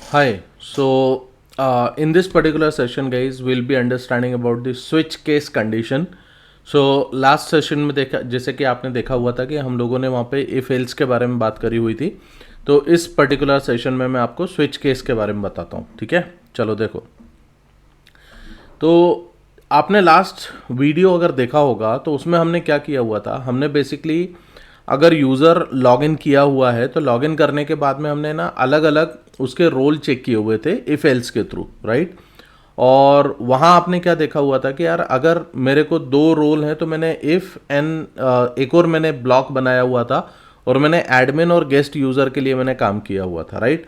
Hi. In this particular session, guys, we'll be understanding about the switch case condition. Last session में देखा, जैसे कि आपने देखा हुआ था कि हम लोगों ने वहाँ पे इफ एल्स के बारे में बात करी हुई थी। तो इस पर्टिकुलर सेशन में मैं आपको स्विच केस के बारे में बताता हूँ। ठीक है, चलो देखो। तो आपने लास्ट वीडियो अगर देखा होगा तो उसमें हमने क्या किया हुआ था, हमने बेसिकली अगर यूज़र लॉगिन किया हुआ है तो लॉगिन करने के बाद में हमने ना अलग अलग उसके रोल चेक किए हुए थे इफ एल्स के थ्रू, राइट। और वहाँ आपने क्या देखा हुआ था कि यार अगर मेरे को दो रोल हैं तो मैंने इफ़ एंड एक और मैंने ब्लॉक बनाया हुआ था और मैंने एडमिन और गेस्ट यूज़र के लिए मैंने काम किया हुआ था, राइट।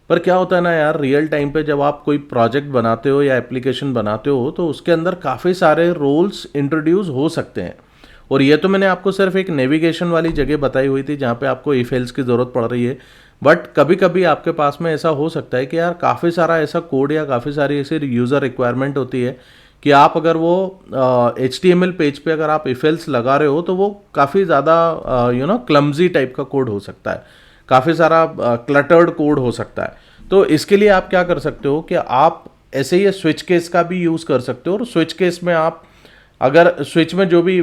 पर क्या होता है ना यार, रियल टाइम पे जब आप कोई प्रोजेक्ट बनाते हो या एप्लीकेशन बनाते हो तो उसके अंदर काफ़ी सारे रोल्स इंट्रोड्यूस हो सकते हैं। और ये तो मैंने आपको सिर्फ एक नेविगेशन वाली जगह बताई हुई थी जहाँ पे आपको इफ एल्स की ज़रूरत पड़ रही है। बट कभी कभी आपके पास में ऐसा हो सकता है कि यार काफ़ी सारा ऐसा कोड या काफ़ी सारी ऐसी यूज़र रिक्वायरमेंट होती है कि आप अगर वो HTML पेज पे अगर आप इफ एल्स लगा रहे हो तो वो काफ़ी ज़्यादा क्लमजी टाइप का कोड हो सकता है, काफ़ी सारा क्लटर्ड कोड हो सकता है। तो इसके लिए आप क्या कर सकते हो कि आप ऐसे ही स्विच केस का भी यूज़ कर सकते हो। और स्विच केस में आप अगर स्विच में जो भी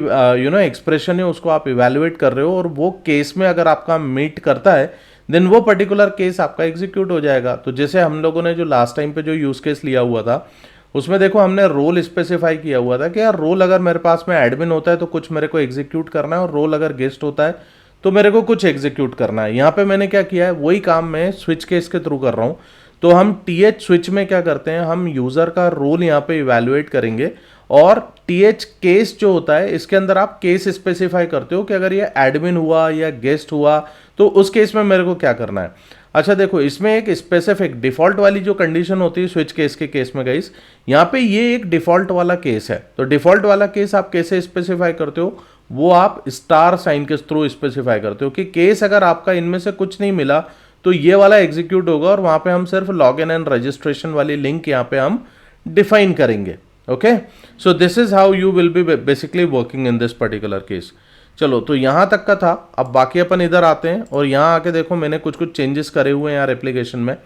एक्सप्रेशन है उसको आप इवेलुएट कर रहे हो और वो केस में अगर आपका मीट करता है देन वो पर्टिकुलर केस आपका एग्जीक्यूट हो जाएगा। तो जैसे हम लोगों ने जो लास्ट टाइम पे जो यूज़ केस लिया हुआ था उसमें देखो हमने रोल स्पेसिफाई किया हुआ था कि यार रोल अगर मेरे पास में एडमिन होता है तो कुछ मेरे को एग्जीक्यूट करना है और रोल अगर गेस्ट होता है तो मेरे को कुछ एग्जीक्यूट करना है। यहाँ पे मैंने क्या किया है वही काम मैं स्विच केस के थ्रू कर रहा हूँ। तो हम TH स्विच में क्या करते हैं, हम यूज़र का रोल यहाँ पे इवेलुएट करेंगे और TH केस जो होता है इसके अंदर आप केस स्पेसिफाई करते हो कि अगर ये एडमिन हुआ या गेस्ट हुआ तो उस केस में मेरे को क्या करना है। अच्छा देखो, इसमें एक स्पेसिफिक डिफॉल्ट वाली जो कंडीशन होती है स्विच केस के केस में गाइस, यहाँ पे ये एक डिफॉल्ट वाला केस है। तो डिफॉल्ट वाला केस आप कैसे स्पेसिफाई करते हो, वो आप स्टार साइन के थ्रू स्पेसिफाई करते हो कि केस अगर आपका इनमें से कुछ नहीं मिला तो ये वाला एग्जीक्यूट होगा और वहां पे हम सिर्फ लॉग इन एंड रजिस्ट्रेशन वाली लिंक यहाँ पे हम डिफाइन करेंगे। Okay, so this is how you will be basically working in this particular case. चलो, तो यहाँ तक का था। अब बाकी अपन इधर आते हैं और यहाँ आके देखो मैंने कुछ कुछ चेंजेस करे हुए हैं यार एप्लीकेशन में।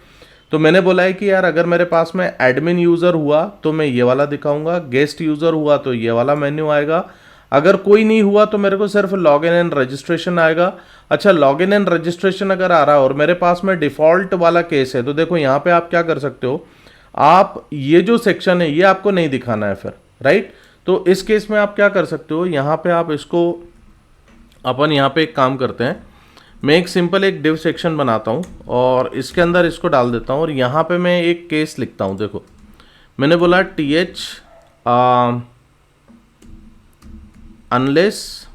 तो मैंने बोला है कि यार अगर मेरे पास में एडमिन यूज़र हुआ तो मैं ये वाला दिखाऊंगा, गेस्ट यूज़र हुआ तो ये वाला मेन्यू आएगा, अगर कोई नहीं हुआ तो मेरे को सिर्फ लॉग इन एंड रजिस्ट्रेशन आएगा। अच्छा, लॉग इन एंड रजिस्ट्रेशन अगर आ रहा है और मेरे पास में डिफ़ॉल्ट वाला केस है तो देखो यहाँ पे आप क्या कर सकते हो, आप ये जो सेक्शन है ये आपको नहीं दिखाना है फिर, राइट। तो इस केस में आप क्या कर सकते हो, यहाँ पे आप इसको, अपन यहाँ पे एक काम करते हैं, मैं एक सिंपल एक डिव सेक्शन बनाता हूँ और इसके अंदर इसको डाल देता हूँ और यहाँ पे मैं एक केस लिखता हूँ। देखो मैंने बोला TH अनलेस,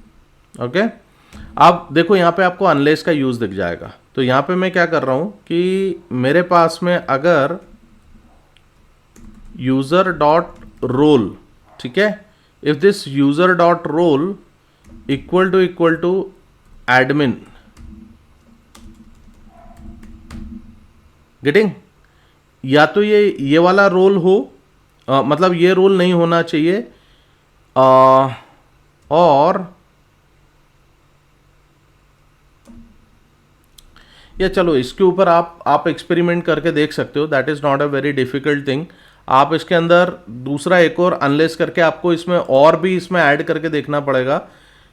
ओके। अब देखो यहाँ पे आपको अनलेस का यूज़ दिख जाएगा। तो यहाँ पे मैं क्या कर रहा हूँ कि मेरे पास में अगर यूज़र डॉट रोल, ठीक है, if this user dot role equal to admin, getting, या तो ये वाला रोल हो, मतलब ये रोल नहीं होना चाहिए, और या चलो इसके ऊपर आप एक्सपेरिमेंट करके देख सकते हो, that is not a very difficult thing. आप इसके अंदर दूसरा एक और अनलेस करके आपको इसमें और भी इसमें ऐड करके देखना पड़ेगा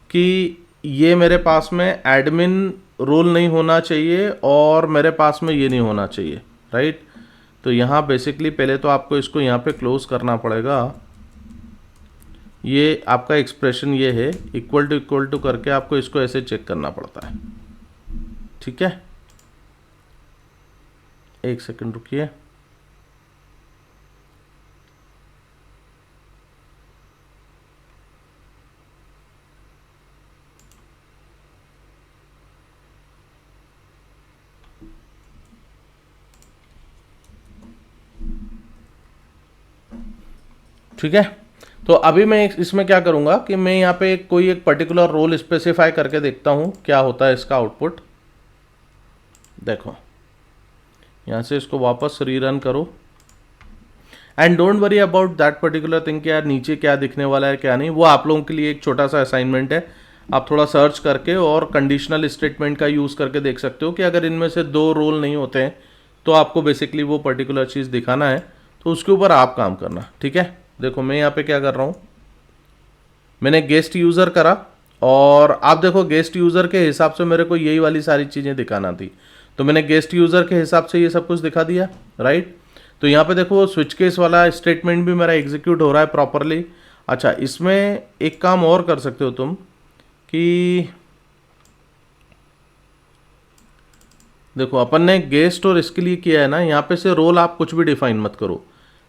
कि ये मेरे पास में एडमिन रोल नहीं होना चाहिए और मेरे पास में ये नहीं होना चाहिए, राइट। तो यहाँ बेसिकली पहले तो आपको इसको यहाँ पे क्लोज करना पड़ेगा। ये आपका एक्सप्रेशन ये है इक्वल टू करके आपको इसको ऐसे चेक करना पड़ता है, ठीक है। एक सेकंड रुकिए। ठीक है, तो अभी मैं इसमें क्या करूंगा कि मैं यहाँ पे कोई एक पर्टिकुलर रोल स्पेसिफाई करके देखता हूँ क्या होता है इसका आउटपुट। देखो यहाँ से इसको वापस रीरन करो and don't worry about that particular thing कि यार नीचे क्या दिखने वाला है क्या नहीं, वो आप लोगों के लिए एक छोटा सा असाइनमेंट है। आप थोड़ा सर्च करके और कंडीशनल स्टेटमेंट का यूज़ करके देख सकते हो कि अगर इनमें से दो रोल नहीं होते हैं तो आपको बेसिकली वो पर्टिकुलर चीज़ दिखाना है, तो उसके ऊपर आप काम करना, ठीक है। देखो मैं यहाँ पे क्या कर रहा हूँ, मैंने गेस्ट यूज़र करा और आप देखो गेस्ट यूज़र के हिसाब से मेरे को यही वाली सारी चीज़ें दिखाना थी, तो मैंने गेस्ट यूज़र के हिसाब से ये सब कुछ दिखा दिया, राइट। तो यहाँ पे देखो स्विच केस वाला स्टेटमेंट भी मेरा एग्जीक्यूट हो रहा है प्रॉपरली। अच्छा, इसमें एक काम और कर सकते हो तुम कि देखो अपन ने गेस्ट और इसके लिए किया है ना, यहाँ पे से रोल आप कुछ भी डिफाइन मत करो,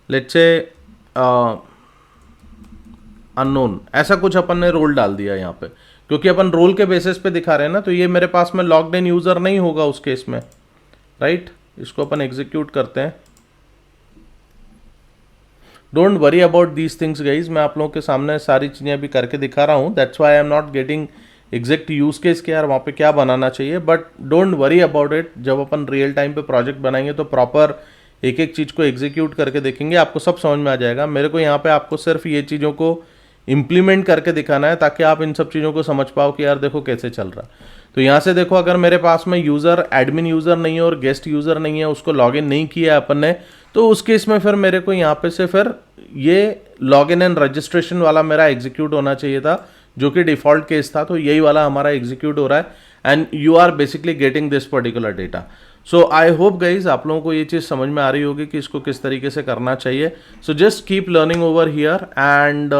लेट्स से अननोन, ऐसा कुछ अपन ने रोल डाल दिया यहाँ पे, क्योंकि अपन रोल के बेसिस पे दिखा रहे हैं ना, तो ये मेरे पास में लॉग्ड इन यूज़र नहीं होगा उस केस में, राइट। इसको अपन एग्जीक्यूट करते हैं। Don't worry about these things guys, मैं आप लोगों के सामने सारी चीज़ें अभी करके दिखा रहा हूँ, that's why I am not getting exact use case के यार वहाँ पे क्या बनाना चाहिए, but don't worry about it. जब अपन रियल टाइम पे प्रोजेक्ट बनाएंगे तो प्रॉपर एक एक चीज़ को एग्जीक्यूट करके देखेंगे, आपको सब समझ में आ जाएगा। मेरे को यहाँ पे आपको सिर्फ ये चीज़ों को इम्प्लीमेंट करके दिखाना है ताकि आप इन सब चीज़ों को समझ पाओ कि यार देखो कैसे चल रहा है। तो यहाँ से देखो, अगर मेरे पास में यूज़र एडमिन यूज़र नहीं है और गेस्ट यूज़र नहीं है, उसको लॉगिन नहीं किया है अपन ने, तो उस केस में फिर मेरे को यहाँ पे से फिर ये लॉगिन एंड रजिस्ट्रेशन वाला मेरा एग्जीक्यूट होना चाहिए था, जो कि डिफ़ॉल्ट केस था। तो यही वाला हमारा एग्जीक्यूट हो रहा है and you are basically getting this particular data. So I hope guys आप लोगों को ये चीज़ समझ में आ रही होगी कि इसको किस तरीके से करना चाहिए। So just keep learning over here and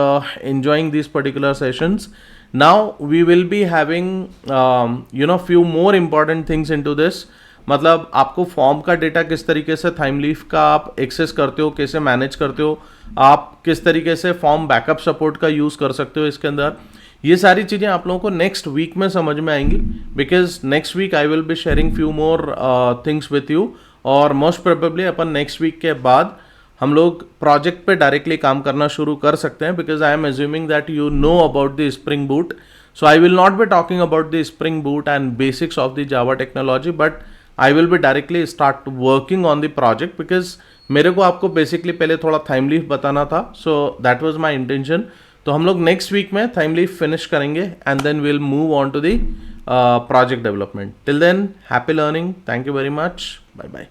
enjoying these particular sessions. Now we will be having few more important things into this. मतलब आपको फॉर्म का डेटा किस तरीके से थाइमलीफ का आप एक्सेस करते हो, कैसे मैनेज करते हो, आप किस तरीके से फॉर्म बैकअप सपोर्ट का यूज़ कर सकते हो इसके अंदर, ये सारी चीज़ें आप लोगों को नेक्स्ट वीक में समझ में आएंगी, because next week I will be sharing few more things with you. और मोस्ट प्रोबेबली अपन नेक्स्ट वीक के बाद हम लोग प्रोजेक्ट पे डायरेक्टली काम करना शुरू कर सकते हैं, because I am assuming that you know about the Spring Boot. So I will not be talking about the Spring Boot and basics of the Java technology, but I will be directly start working on the project, because मेरे को आपको basically पहले थोड़ा Thymeleaf बताना था, so that was my intention. तो हम लोग नेक्स्ट वीक में थाइमलीफ फिनिश करेंगे and then will move on to the project development. Till then happy learning, thank you very much, bye bye.